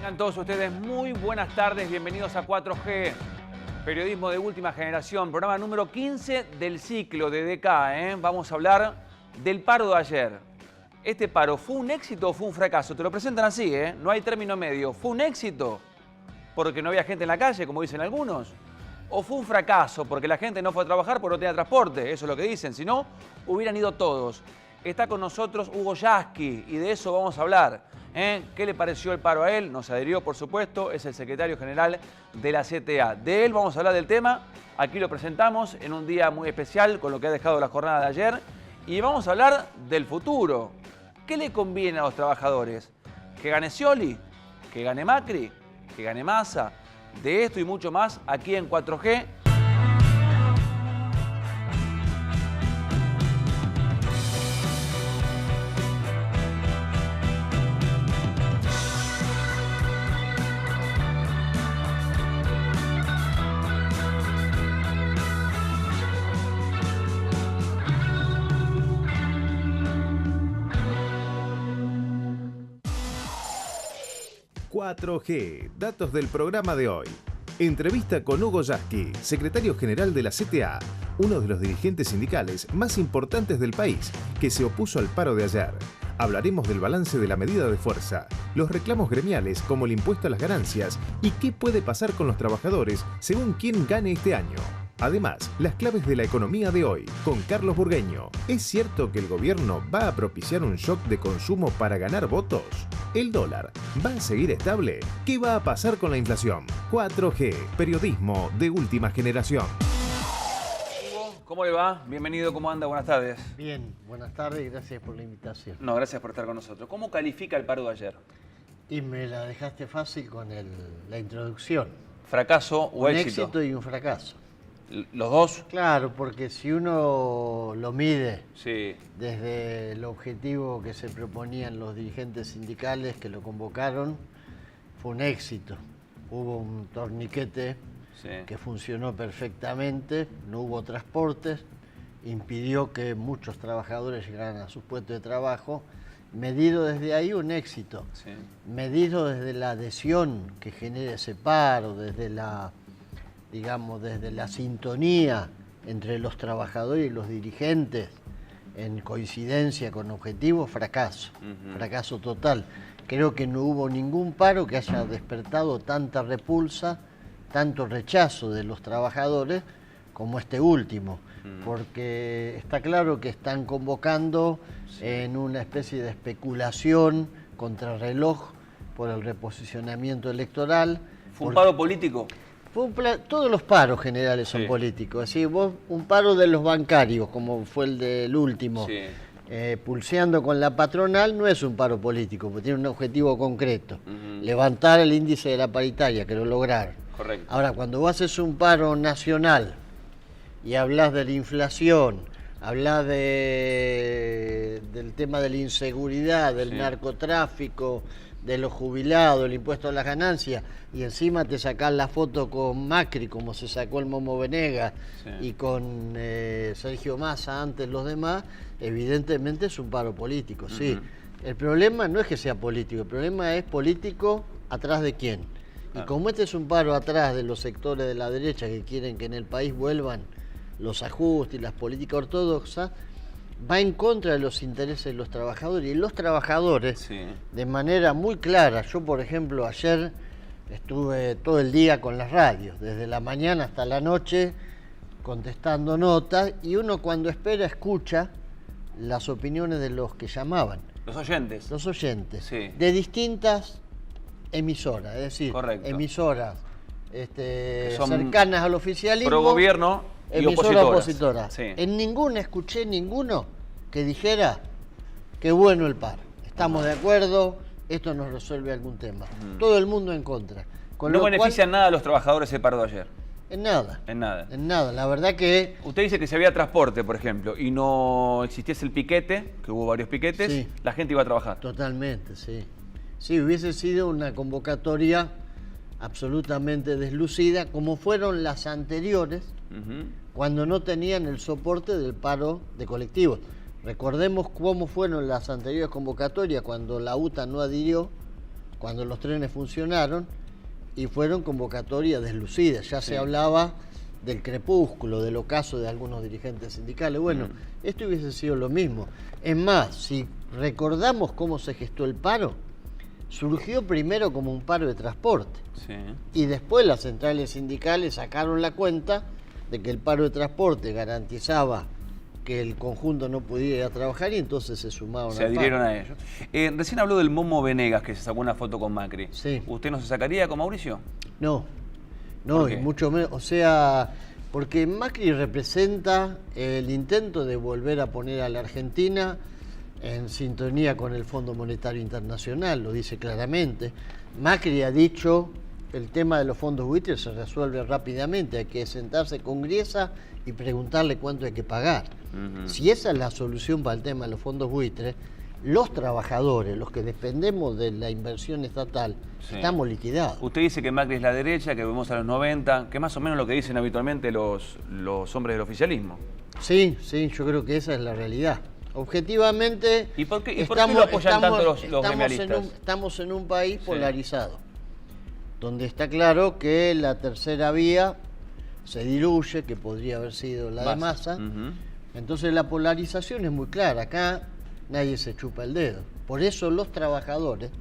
Tengan todos ustedes muy buenas tardes, bienvenidos a 4G, periodismo de última generación, programa número 15 del ciclo de DK. Vamos a hablar del paro de ayer. ¿Este paro fue un éxito o fue un fracaso? Te lo presentan así, no hay término medio. ¿Fue un éxito porque no había gente en la calle, como dicen algunos? ¿O fue un fracaso porque la gente no fue a trabajar porque no tenía transporte? Eso es lo que dicen, si no, hubieran ido todos. Está con nosotros Hugo Yasky y de eso vamos a hablar. ¿Qué le pareció el paro a él? Nos adherió, por supuesto, es el secretario general de la CTA. De él vamos a hablar del tema, aquí lo presentamos en un día muy especial con lo que ha dejado la jornada de ayer. Y vamos a hablar del futuro. ¿Qué le conviene a los trabajadores? ¿Que gane Scioli? ¿Que gane Macri? ¿Que gane Massa? De esto y mucho más aquí en 4G. Datos del programa de hoy. Entrevista con Hugo Yasky, secretario general de la CTA, uno de los dirigentes sindicales más importantes del país, que se opuso al paro de ayer. Hablaremos del balance de la medida de fuerza, los reclamos gremiales como el impuesto a las ganancias y qué puede pasar con los trabajadores según quién gane este año. Además, las claves de la economía de hoy, con Carlos Burgueño. ¿Es cierto que el gobierno va a propiciar un shock de consumo para ganar votos? ¿El dólar va a seguir estable? ¿Qué va a pasar con la inflación? 4G, periodismo de última generación. Hugo, ¿cómo le va? Bienvenido, ¿cómo anda? Buenas tardes. Bien, buenas tardes y gracias por la invitación. No, gracias por estar con nosotros. ¿Cómo califica el paro de ayer? Y me la dejaste fácil con la introducción. ¿Fracaso o éxito? Un éxito y un fracaso. ¿Los dos? Claro, porque si uno lo mide Sí. desde el objetivo que se proponían los dirigentes sindicales que lo convocaron, fue un éxito. Hubo un torniquete que funcionó perfectamente, no hubo transportes, impidió que muchos trabajadores llegaran a sus puestos de trabajo. Medido desde ahí, un éxito. Sí. Medido desde la adhesión que genera ese paro, desde la sintonía entre los trabajadores y los dirigentes, en coincidencia con objetivos, fracaso. Fracaso total. Creo que no hubo ningún paro que haya despertado tanta repulsa, tanto rechazo de los trabajadores como este último. Porque está claro que están convocando en una especie de especulación contrarreloj por el reposicionamiento electoral. ¿Fue un paro político? Todos los paros generales son políticos. Así, un paro de los bancarios, como fue el del último, pulseando con la patronal, no es un paro político, porque tiene un objetivo concreto. Levantar el índice de la paritaria, que lo lograron. Correcto. Ahora, cuando vos haces un paro nacional y hablas de la inflación, hablas del tema de la inseguridad, del narcotráfico, de los jubilados, el impuesto a las ganancias, y encima te sacás la foto con Macri, como se sacó el Momo Venegas, y con Sergio Massa antes los demás, evidentemente es un paro político, sí. El problema no es que sea político, el problema es político atrás de quién. Y como este es un paro atrás de los sectores de la derecha que quieren que en el país vuelvan los ajustes y las políticas ortodoxas, va en contra de los intereses de los trabajadores. Y los trabajadores, de manera muy clara, yo por ejemplo ayer estuve todo el día con las radios, desde la mañana hasta la noche, contestando notas, y uno cuando espera escucha las opiniones de los que llamaban. Los oyentes. Los oyentes, de distintas emisoras, es decir, emisoras cercanas al oficialismo, pro gobierno y emisora opositora. Sí. En ninguna escuché ninguno que dijera que bueno el paro. Estamos de acuerdo, esto nos resuelve algún tema. Todo el mundo en contra. ¿No beneficia en nada a los trabajadores el paro de ayer? En nada. En nada. En nada. La verdad que... Usted dice que si había transporte, por ejemplo, y no existiese el piquete, que hubo varios piquetes, la gente iba a trabajar. Totalmente, sí. Sí, hubiese sido una convocatoria absolutamente deslucida, como fueron las anteriores, cuando no tenían el soporte del paro de colectivos. Recordemos cómo fueron las anteriores convocatorias, cuando la UTA no adhirió, cuando los trenes funcionaron y fueron convocatorias deslucidas. Ya se hablaba del crepúsculo, del ocaso de algunos dirigentes sindicales. Bueno, esto hubiese sido lo mismo. Es más, si recordamos cómo se gestó el paro, surgió primero como un paro de transporte. Sí. Y después las centrales sindicales sacaron la cuenta de que el paro de transporte garantizaba que el conjunto no pudiera ir a trabajar y entonces se sumaron Se adhirieron a ellos. Recién habló del Momo Venegas, que se sacó una foto con Macri. Sí. ¿Usted no se sacaría con Mauricio? No, ¿Por y qué? mucho menos, o sea, porque Macri representa el intento de volver a poner a la Argentina en sintonía con el Fondo Monetario Internacional, lo dice claramente. Macri ha dicho, el tema de los fondos buitres se resuelve rápidamente, hay que sentarse con Griesa y preguntarle cuánto hay que pagar. Si esa es la solución para el tema de los fondos buitres, los trabajadores, los que dependemos de la inversión estatal, estamos liquidados. Usted dice que Macri es la derecha, que vemos a los 90, que es más o menos lo que dicen habitualmente los hombres del oficialismo. Sí, yo creo que esa es la realidad. Objetivamente, ¿Y por qué lo apoyan tanto los gremialistas? Estamos en un país polarizado, donde está claro que la tercera vía se diluye, que podría haber sido la de Massa. Entonces la polarización es muy clara, acá nadie se chupa el dedo. Por eso los trabajadores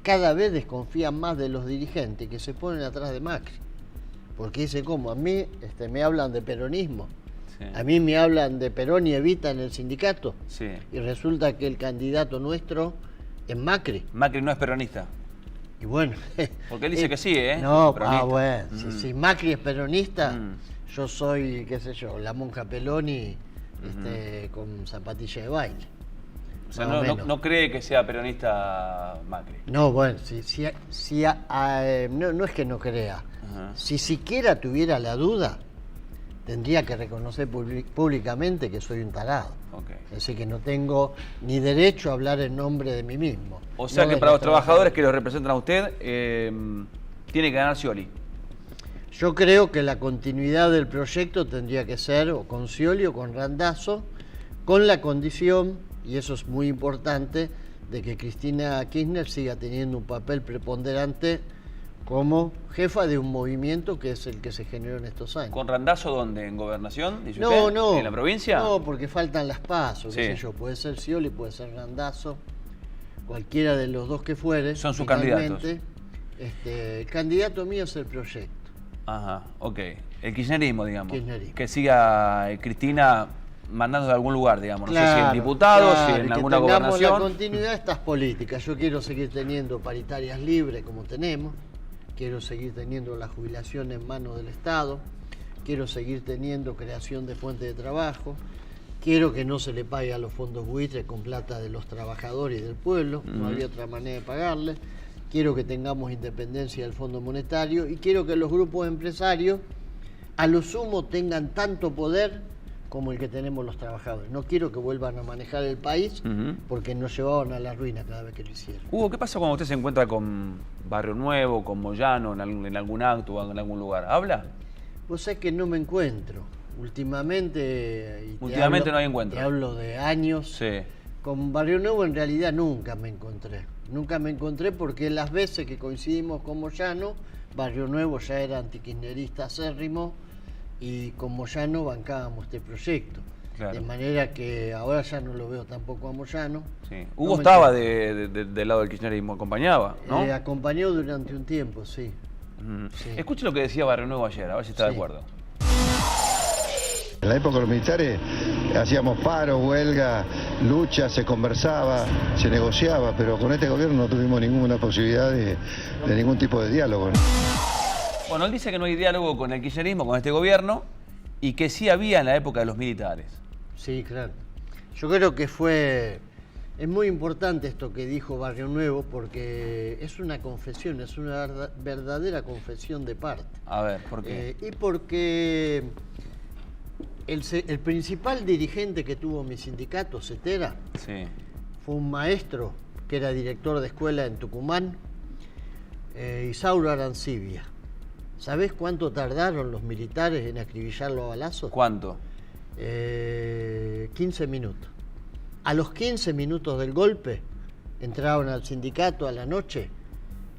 cada vez desconfían más de los dirigentes que se ponen atrás de Macri. Porque dicen, ¿cómo? A mí me hablan de peronismo. A mí me hablan de Perón y Evita en el sindicato. Y resulta que el candidato nuestro es Macri. Macri no es peronista. Y bueno. Porque él dice que sí, ¿eh? No, bueno. Si Macri es peronista, yo soy, qué sé yo, la monja Peloni con zapatilla de baile. O sea, no cree que sea peronista Macri. No, bueno, no es que no crea. Si siquiera tuviera la duda, tendría que reconocer públicamente que soy un tarado. Es decir, que no tengo ni derecho a hablar en nombre de mí mismo. O sea que para los trabajadores que los representan a usted, tiene que ganar Scioli. Yo creo que la continuidad del proyecto tendría que ser o con Scioli o con Randazzo, con la condición, y eso es muy importante, de que Cristina Kirchner siga teniendo un papel preponderante como jefa de un movimiento que es el que se generó en estos años. ¿Con Randazzo dónde? ¿En Gobernación? ¿Dice No, usted? no. ¿En la provincia? No, porque faltan las PASO, qué sé yo. Puede ser Scioli, puede ser Randazzo, cualquiera de los dos que fuere. Son sus candidatos. El candidato mío es el proyecto. Ajá, ok. El kirchnerismo, digamos. Kirchnerismo. Que siga Cristina mandando de algún lugar, digamos. Claro, no sé si en diputados, si en que alguna tengamos gobernación. la continuidad de estas políticas. Yo quiero seguir teniendo paritarias libres como tenemos. Quiero seguir teniendo la jubilación en manos del Estado. Quiero seguir teniendo creación de fuentes de trabajo. Quiero que no se le pague a los fondos buitres con plata de los trabajadores y del pueblo. No había otra manera de pagarle. Quiero que tengamos independencia del Fondo Monetario y quiero que los grupos empresarios a lo sumo tengan tanto poder como el que tenemos los trabajadores. No quiero que vuelvan a manejar el país porque nos llevaban a la ruina cada vez que lo hicieron. Hugo, ¿qué pasa cuando usted se encuentra con Barrio Nuevo, con Moyano, en algún acto o en algún lugar? ¿Habla? Vos sabés que no me encuentro. Últimamente no hay encuentro. Te hablo de años. Sí. Con Barrio Nuevo en realidad nunca me encontré. Nunca me encontré porque las veces que coincidimos con Moyano, Barrio Nuevo ya era antikirchnerista acérrimo y con Moyano bancábamos este proyecto. Claro. De manera que ahora ya no lo veo tampoco a Moyano. Sí. Hugo estaba del lado del kirchnerismo, acompañaba, ¿no? Acompañó durante un tiempo, sí. Sí. Escuche lo que decía Barrio Nuevo ayer, a ver si está de acuerdo. En la época de los militares hacíamos paro, huelga, lucha, se conversaba, se negociaba, pero con este gobierno no tuvimos ninguna posibilidad de ningún tipo de diálogo. Bueno, él dice que no hay diálogo con el kirchnerismo, con este gobierno, y que sí había en la época de los militares. Sí, claro. Yo creo que es muy importante esto que dijo Barrio Nuevo porque es una confesión, es una verdadera confesión de parte. A ver, ¿por qué? Y porque el principal dirigente que tuvo mi sindicato, Cetera, fue un maestro que era director de escuela en Tucumán, Isauro Arancibia. ¿Sabés cuánto tardaron los militares en acribillarlo a balazos? ¿Cuánto? 15 minutos. A los 15 minutos del golpe, entraron al sindicato a la noche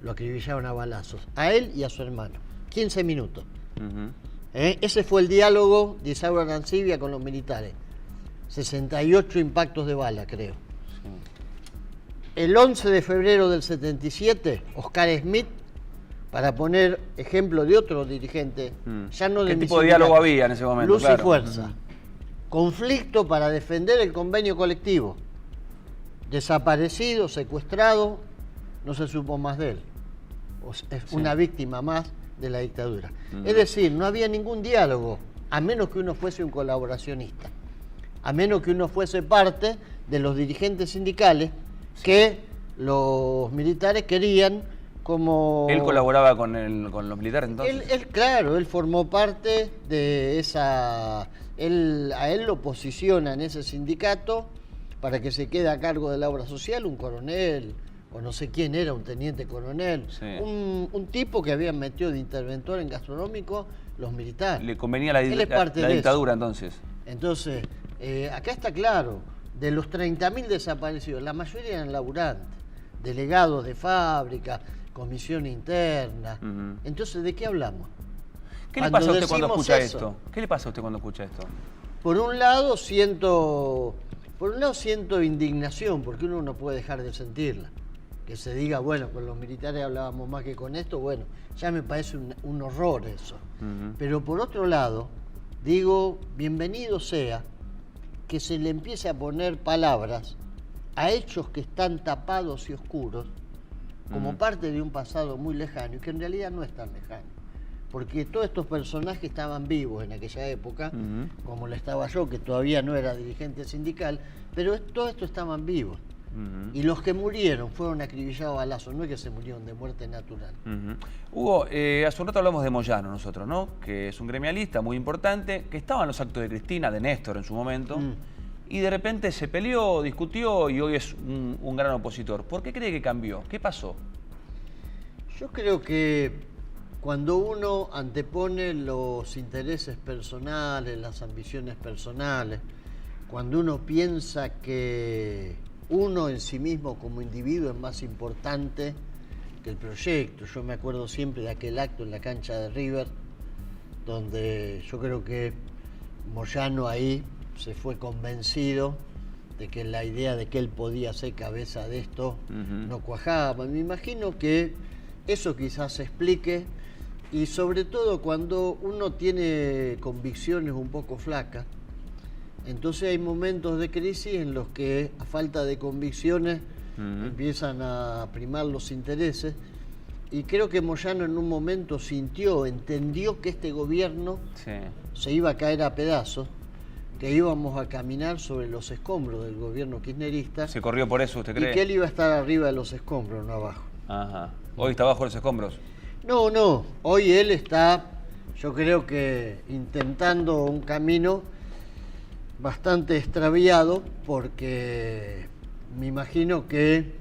lo acribillaron a balazos, a él y a su hermano. 15 minutos. Ujú. Ese fue el diálogo de Isauro Arancibia con los militares. 68 impactos de bala, creo. Sí. El 11 de febrero del 77, Oscar Smith, para poner ejemplo de otro dirigente, ya no de ¿Qué mi tipo de sindicato, diálogo había en ese momento? Luz y Claro. fuerza. Ujú. Conflicto para defender el convenio colectivo. Desaparecido, secuestrado, no se supo más de él. Es una víctima más de la dictadura. Es decir, no había ningún diálogo, a menos que uno fuese un colaboracionista, a menos que uno fuese parte de los dirigentes sindicales que los militares querían como... ¿Él colaboraba con los militares entonces? Él, claro, él formó parte de esa... a él lo posiciona en ese sindicato para que se quede a cargo de la obra social un coronel, o no sé quién era, un teniente coronel, Sí. un tipo que habían metido de interventor en gastronómico los militares. ¿Le convenía la, Él es parte la de dictadura eso. entonces? Entonces, acá está claro, de los 30.000 desaparecidos, la mayoría eran laburantes, delegados de fábrica, comisión interna. Ujú. Entonces, ¿de qué hablamos? ¿Qué le Cuando pasa a usted cuando decimos escucha eso, esto? ¿Qué le pasa a usted cuando escucha esto? Por un lado siento indignación, porque uno no puede dejar de sentirla. Que se diga, bueno, con los militares hablábamos más que con esto, bueno, ya me parece un horror eso. Ujú. Pero por otro lado, digo, bienvenido sea que se le empiece a poner palabras a hechos que están tapados y oscuros como parte de un pasado muy lejano y que en realidad no es tan lejano. Porque todos estos personajes estaban vivos en aquella época, como lo estaba yo, que todavía no era dirigente sindical, pero todos estos estaban vivos. Y los que murieron fueron acribillados a balazos, no es que se murieron de muerte natural. Hugo, hace un rato hablamos de Moyano nosotros, ¿no? Que es un gremialista muy importante, que estaba en los actos de Cristina, de Néstor en su momento, y de repente se peleó, discutió y hoy es un gran opositor. ¿Por qué cree que cambió? ¿Qué pasó? Yo creo que cuando uno antepone los intereses personales, las ambiciones personales, cuando uno piensa que uno en sí mismo como individuo es más importante que el proyecto. Yo me acuerdo siempre de aquel acto en la cancha de River, donde yo creo que Moyano ahí se fue convencido de que la idea de que él podía ser cabeza de esto no cuajaba. Me imagino que eso quizás se explique, y sobre todo cuando uno tiene convicciones un poco flacas, entonces hay momentos de crisis en los que a falta de convicciones empiezan a primar los intereses, y creo que Moyano en un momento entendió que este gobierno se iba a caer a pedazos, que íbamos a caminar sobre los escombros del gobierno kirchnerista. ¿Se corrió por eso, usted cree? Y que él iba a estar arriba de los escombros, no abajo. Ajá. ¿Hoy está bajo los escombros? No, hoy él está, yo creo que intentando un camino bastante extraviado, porque me imagino que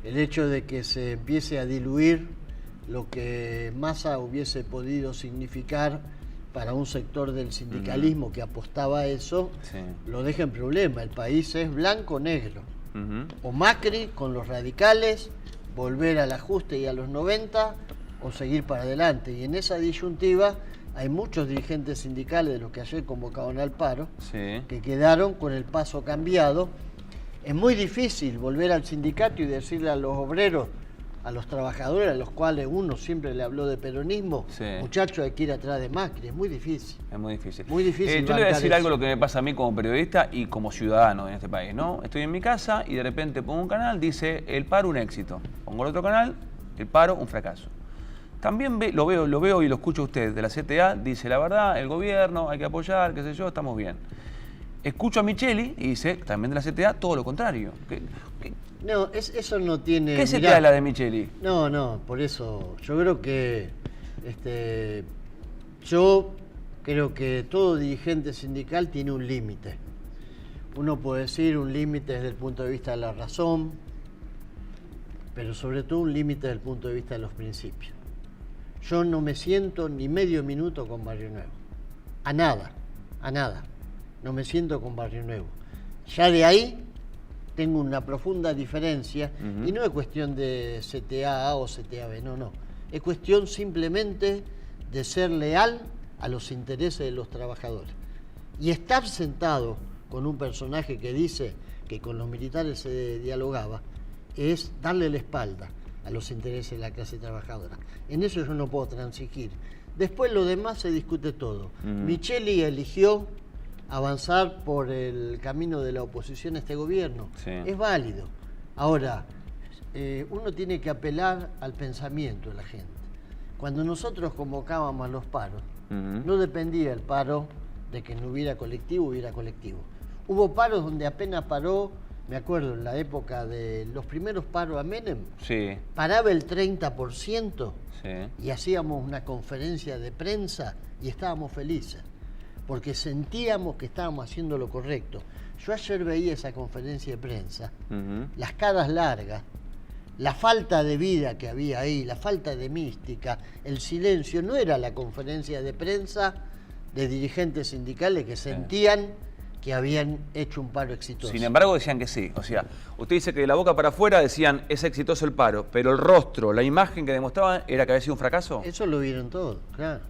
el hecho de que se empiece a diluir lo que Massa hubiese podido significar para un sector del sindicalismo que apostaba a eso, lo deja en problema. El país es blanco-negro. O Macri con los radicales, volver al ajuste y a los 90, o seguir para adelante. Y en esa disyuntiva hay muchos dirigentes sindicales de los que ayer convocaron al paro, que quedaron con el paso cambiado. Es muy difícil volver al sindicato y decirle a los obreros, a los trabajadores a los cuales uno siempre le habló de peronismo, muchachos, hay que ir atrás de Macri. Es muy difícil. Es muy difícil. Muy difícil. Yo le voy a decir eso. algo lo que me pasa a mí como periodista y como ciudadano en este país, ¿no? Estoy en mi casa y de repente pongo un canal, dice el paro un éxito. Pongo el otro canal, el paro un fracaso. También lo veo y lo escucho a usted de la CTA, dice la verdad, el gobierno, hay que apoyar, qué sé yo, estamos bien. Escucho a Micheli y dice, también de la CTA, todo lo contrario. No, eso no tiene... ¿Qué CTA es la de Micheli? No, por eso yo creo que todo dirigente sindical tiene un límite. Uno puede decir un límite desde el punto de vista de la razón, pero sobre todo un límite desde el punto de vista de los principios. Yo no me siento ni medio minuto con Barrio Nuevo. A nada. No me siento con Barrio Nuevo. Ya de ahí tengo una profunda diferencia, y no es cuestión de CTA A o CTA B, no. Es cuestión simplemente de ser leal a los intereses de los trabajadores. Y estar sentado con un personaje que dice que con los militares se dialogaba, es darle la espalda a los intereses de la clase trabajadora. En eso yo no puedo transigir. Después lo demás se discute todo. Micheli eligió avanzar por el camino de la oposición a este gobierno. Sí. Es válido. Ahora, uno tiene que apelar al pensamiento de la gente. Cuando nosotros convocábamos a los paros, no dependía el paro de que no hubiera colectivo. Hubo paros donde apenas paró, me acuerdo, en la época de los primeros paros a Menem, Sí. paraba el 30%. Sí. Y hacíamos una conferencia de prensa y estábamos felices, porque sentíamos que estábamos haciendo lo correcto. Yo ayer veía esa conferencia de prensa, las caras largas, la falta de vida que había ahí, la falta de mística, el silencio. No era la conferencia de prensa de dirigentes sindicales que sentían que habían hecho un paro exitoso. Sin embargo, decían que sí. O sea, usted dice que de la boca para afuera decían es exitoso el paro, pero el rostro, la imagen que demostraban era que había sido un fracaso. Eso lo vieron todos, claro.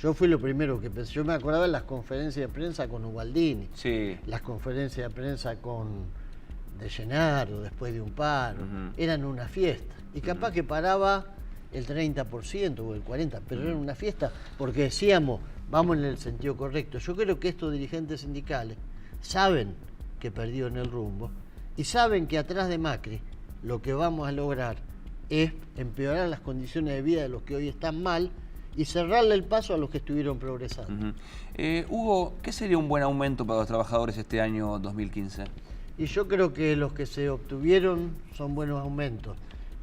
Yo fui lo primero que pensé. Yo me acordaba de las conferencias de prensa con Ubaldini, Sí. las conferencias de prensa de Llenaro después de un paro. Eran una fiesta. Y capaz que paraba el 30% o el 40%, pero era una fiesta porque decíamos, vamos en el sentido correcto. Yo creo que estos dirigentes sindicales saben que perdieron el rumbo y saben que atrás de Macri lo que vamos a lograr es empeorar las condiciones de vida de los que hoy están mal y cerrarle el paso a los que estuvieron progresando. Hugo, ¿qué sería un buen aumento para los trabajadores este año 2015? Y yo creo que los que se obtuvieron son buenos aumentos.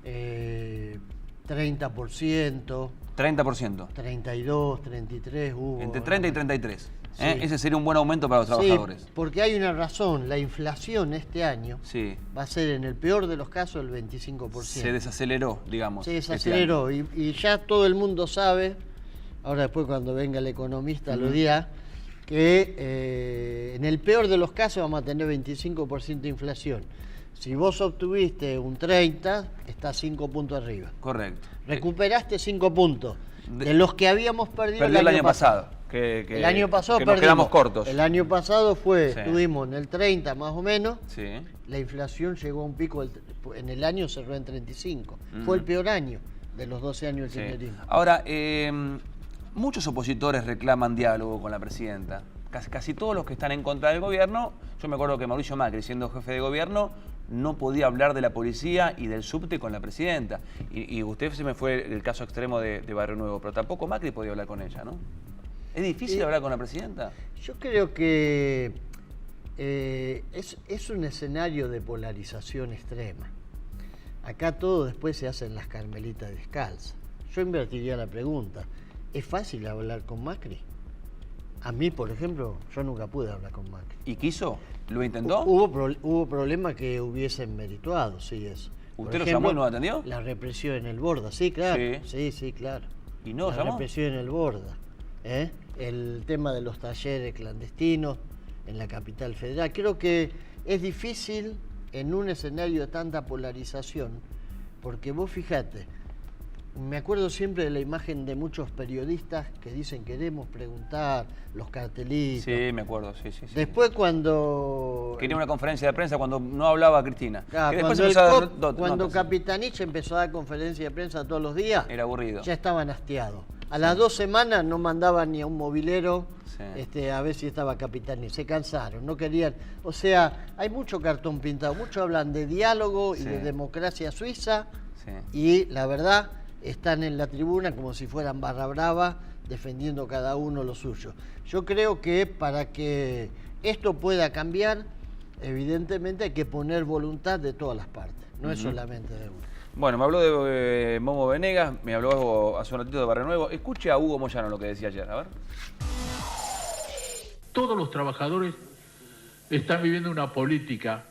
30%. 30%. 32, 33 hubo. Entre 30 y 33. Sí. Ese sería un buen aumento para los trabajadores. Sí, porque hay una razón. La inflación este año Sí. va a ser, en el peor de los casos, el 25%. Se desaceleró, digamos. Se este desaceleró año. y ya todo el mundo sabe, ahora después cuando venga el economista lo dirá, que en el peor de los casos vamos a tener 25% de inflación. Si vos obtuviste un 30, estás 5 puntos arriba. Correcto. Recuperaste 5 puntos de los que habíamos perdido Perdió el año pasado. El año pasado que nos quedamos cortos. El año pasado Sí. estuvimos en el 30 más o menos. Sí. La inflación llegó a un pico, en el año cerró en 35. Fue el peor año de los 12 años del Sí. kirchnerismo. Ahora, muchos opositores reclaman diálogo con la presidenta. Casi todos los que están en contra del gobierno. Yo me acuerdo que Mauricio Macri, siendo jefe de gobierno, no podía hablar de la policía y del subte con la presidenta. Y usted se me fue el caso extremo de Barrio Nuevo, pero tampoco Macri podía hablar con ella, ¿no? ¿Es difícil hablar con la presidenta? Yo creo que es un escenario de polarización extrema. Acá todo después se hace en las carmelitas descalzas. Yo invertiría la pregunta, ¿es fácil hablar con Macri? A mí, por ejemplo, yo nunca pude hablar con Macri. ¿Y quiso? ¿Lo intentó? Hubo problemas que hubiesen merituado, sí, eso. ¿Usted lo llamó y no lo atendió? La represión en el Borda, sí, claro. Sí. Sí, claro. ¿Y no lo La llamó? represión en el Borda. El tema de los talleres clandestinos en la capital federal. Creo que es difícil en un escenario de tanta polarización, porque vos fijate, me acuerdo siempre de la imagen de muchos periodistas que dicen queremos preguntar, los cartelitos. Sí, me acuerdo, sí. Después cuando... Quería una conferencia de prensa cuando no hablaba Cristina. Claro, Que después cuando empezó a dar cuando notas. Capitanich empezó a dar conferencia de prensa todos los días, Era aburrido. ya estaban hastiados. A las 2 semanas no mandaban ni a un mobilero a ver si estaba Capitanich. Se cansaron, no querían. O sea, hay mucho cartón pintado. Muchos hablan de diálogo y de democracia suiza y la verdad están en la tribuna como si fueran barra brava defendiendo cada uno lo suyo. Yo creo que para que esto pueda cambiar, evidentemente hay que poner voluntad de todas las partes, no es solamente de uno. Bueno, me habló de Momo Venegas, me habló hace un ratito de Barrio Nuevo. Escuche a Hugo Moyano lo que decía ayer, a ver. Todos los trabajadores están viviendo una política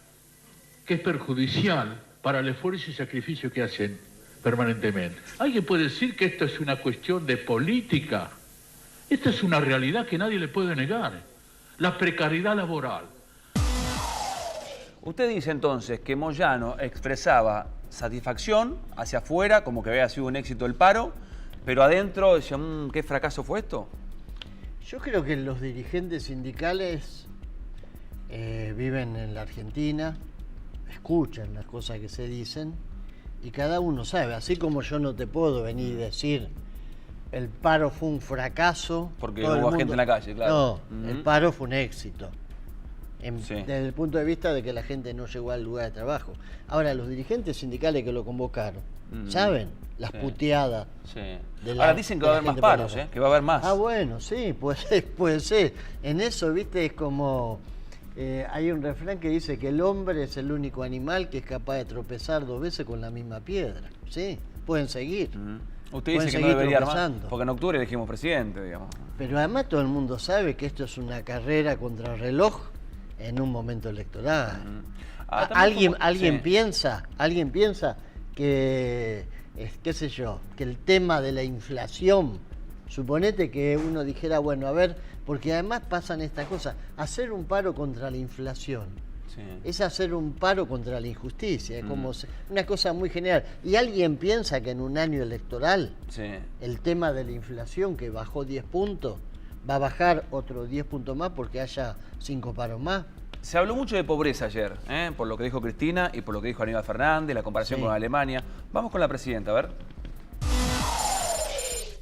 que es perjudicial para el esfuerzo y sacrificio que hacen permanentemente. ¿Alguien puede decir que esto es una cuestión de política? Esta es una realidad que nadie le puede negar. La precariedad laboral. Usted dice entonces que Moyano expresaba satisfacción hacia afuera, como que había sido un éxito el paro, pero adentro decía, ¿qué fracaso fue esto? Yo creo que los dirigentes sindicales viven en la Argentina, escuchan las cosas que se dicen y cada uno sabe. Así como yo no te puedo venir y decir el paro fue un fracaso. Porque hubo gente en la calle, claro. No, el paro fue un éxito. Sí. Desde el punto de vista de que la gente no llegó al lugar de trabajo. Ahora, los dirigentes sindicales que lo convocaron, ¿saben? Las puteadas. Sí. Ahora dicen que va a haber más paros, que va a haber más. Ah, bueno, sí, puede ser. En eso, viste, es como... hay un refrán que dice que el hombre es el único animal que es capaz de tropezar 2 veces con la misma piedra. Sí, pueden seguir. Usted dice que no debería más, porque en octubre elegimos presidente, digamos. Pero además todo el mundo sabe que esto es una carrera contra el reloj en un momento electoral. ¿Alguien piensa que, qué sé yo, que el tema de la inflación, suponete que uno dijera, bueno, a ver, porque además pasan estas cosas, hacer un paro contra la inflación es hacer un paro contra la injusticia, es como una cosa muy general. ¿Y alguien piensa que en un año electoral el tema de la inflación, que bajó 10 puntos, va a bajar otros 10 puntos más porque haya 5 paros más? Se habló mucho de pobreza ayer, por lo que dijo Cristina y por lo que dijo Aníbal Fernández, la comparación con Alemania. Vamos con la presidenta, a ver.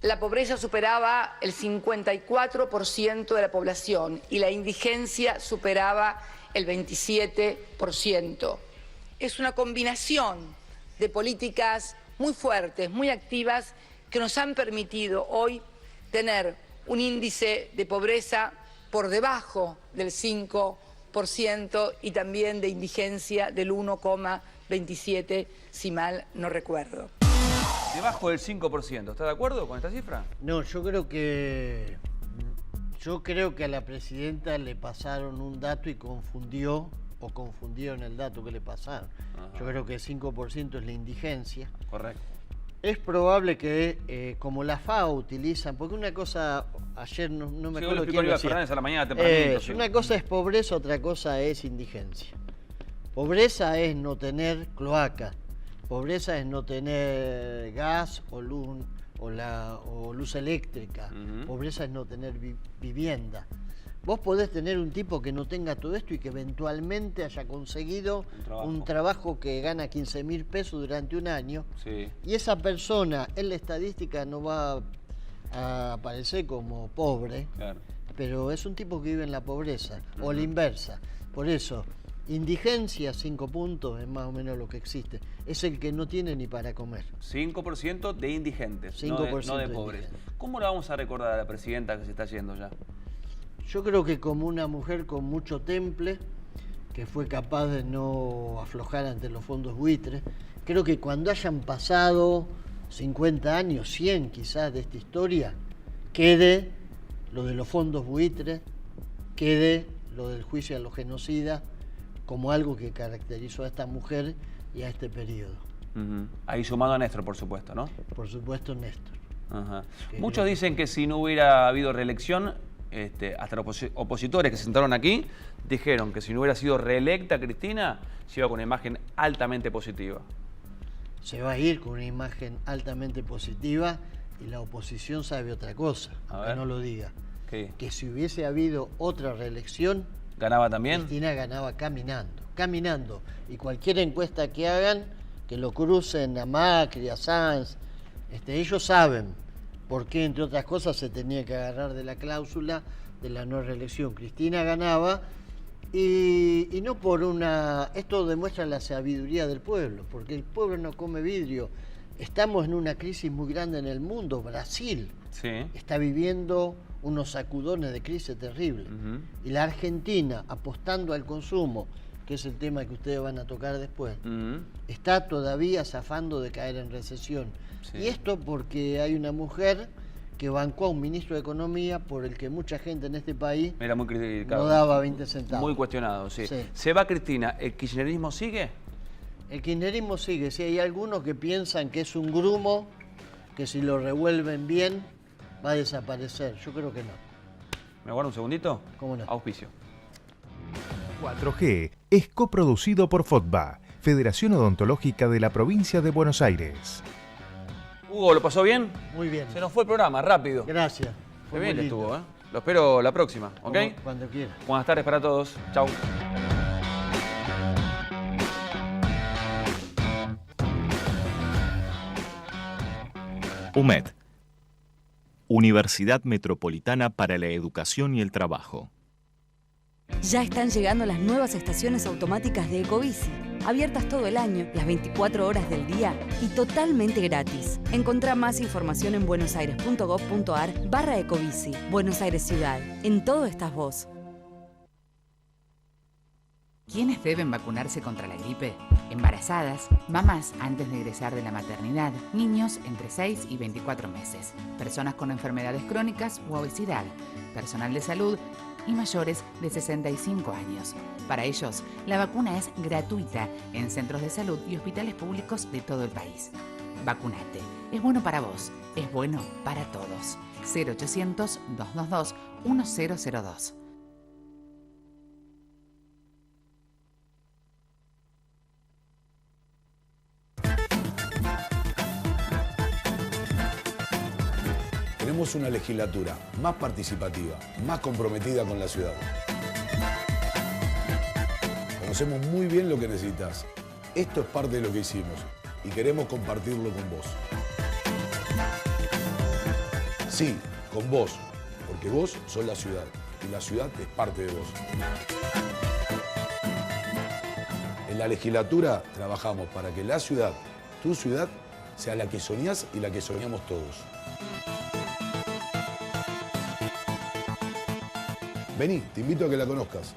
La pobreza superaba el 54% de la población y la indigencia superaba el 27%. Es una combinación de políticas muy fuertes, muy activas, que nos han permitido hoy tener un índice de pobreza por debajo del 5% y también de indigencia del 1,27%, si mal no recuerdo. Debajo del 5%, ¿está de acuerdo con esta cifra? No, yo creo que a la presidenta le pasaron un dato y confundieron el dato que le pasaron. Yo creo que el 5% es la indigencia. Correcto. Es probable que, como la FAO utilizan, porque una cosa, ayer no me acuerdo quién lo decía. Fernández a la mañana tempranito. Una cosa es pobreza, otra cosa es indigencia. Pobreza es no tener cloaca, pobreza es no tener gas o luz, o luz eléctrica, pobreza es no tener vivienda. Vos podés tener un tipo que no tenga todo esto y que eventualmente haya conseguido un trabajo que gana 15.000 pesos durante un año, y esa persona en la estadística no va a aparecer como pobre, pero es un tipo que vive en la pobreza, o la inversa. Por eso, indigencia, 5 puntos, es más o menos lo que existe. Es el que no tiene ni para comer. 5% de indigentes, 5% no de pobres. ¿Cómo la vamos a recordar a la presidenta que se está yendo ya? Yo creo que como una mujer con mucho temple, que fue capaz de no aflojar ante los fondos buitres. Creo que cuando hayan pasado 50 años, 100 quizás de esta historia, quede lo de los fondos buitres, quede lo del juicio a los genocidas, como algo que caracterizó a esta mujer y a este periodo. Ahí sumando a Néstor, por supuesto, ¿no? Por supuesto, Néstor. Muchos dicen que si no hubiera habido reelección, hasta los opositores que se sentaron aquí, dijeron que si no hubiera sido reelecta Cristina, se iba con una imagen altamente positiva. Se va a ir con una imagen altamente positiva y la oposición sabe otra cosa, que no lo diga. ¿Qué? Que si hubiese habido otra reelección, ¿ganaba también? Cristina ganaba caminando. Y cualquier encuesta que hagan, que lo crucen a Macri, a Sanz, ellos saben por qué, entre otras cosas, se tenía que agarrar de la cláusula de la no reelección. Cristina ganaba y no por una... Esto demuestra la sabiduría del pueblo, porque el pueblo no come vidrio. Estamos en una crisis muy grande en el mundo. Brasil está viviendo unos sacudones de crisis terribles. Y la Argentina, apostando al consumo, que es el tema que ustedes van a tocar después, está todavía zafando de caer en recesión. Y esto porque hay una mujer que bancó a un ministro de Economía por el que mucha gente en este país era muy criticado, no daba 20 centavos. Muy cuestionado, sí. ¿Se va Cristina? ¿El kirchnerismo sigue? El kirchnerismo sigue. Sí, hay algunos que piensan que es un grumo, que si lo revuelven bien va a desaparecer. Yo creo que no. ¿Me aguardo un segundito? ¿Cómo no? Auspicio. 4G, es coproducido por FOTBA, Federación Odontológica de la Provincia de Buenos Aires. Hugo, ¿lo pasó bien? Muy bien. Se nos fue el programa, rápido. Gracias. Qué bien estuvo, ¿eh? Lo espero la próxima, ¿ok? Cuando quiera. Buenas tardes para todos. Chau. UMED, Universidad Metropolitana para la Educación y el Trabajo. Ya están llegando las nuevas estaciones automáticas de Ecobici, abiertas todo el año, las 24 horas del día y totalmente gratis. Encontrá más información en buenosaires.gov.ar/Ecobici. Buenos Aires Ciudad. En todo estás vos. ¿Quiénes deben vacunarse contra la gripe? Embarazadas, mamás antes de egresar de la maternidad, niños entre 6 y 24 meses, personas con enfermedades crónicas u obesidad, personal de salud y mayores de 65 años. Para ellos, la vacuna es gratuita en centros de salud y hospitales públicos de todo el país. Vacunate. Es bueno para vos. Es bueno para todos. 0800-222-1002. Tenemos una legislatura más participativa, más comprometida con la ciudad. Conocemos muy bien lo que necesitas. Esto es parte de lo que hicimos y queremos compartirlo con vos. Sí, con vos, porque vos sos la ciudad y la ciudad es parte de vos. En la legislatura trabajamos para que la ciudad, tu ciudad, sea la que soñás y la que soñamos todos. Vení, te invito a que la conozcas.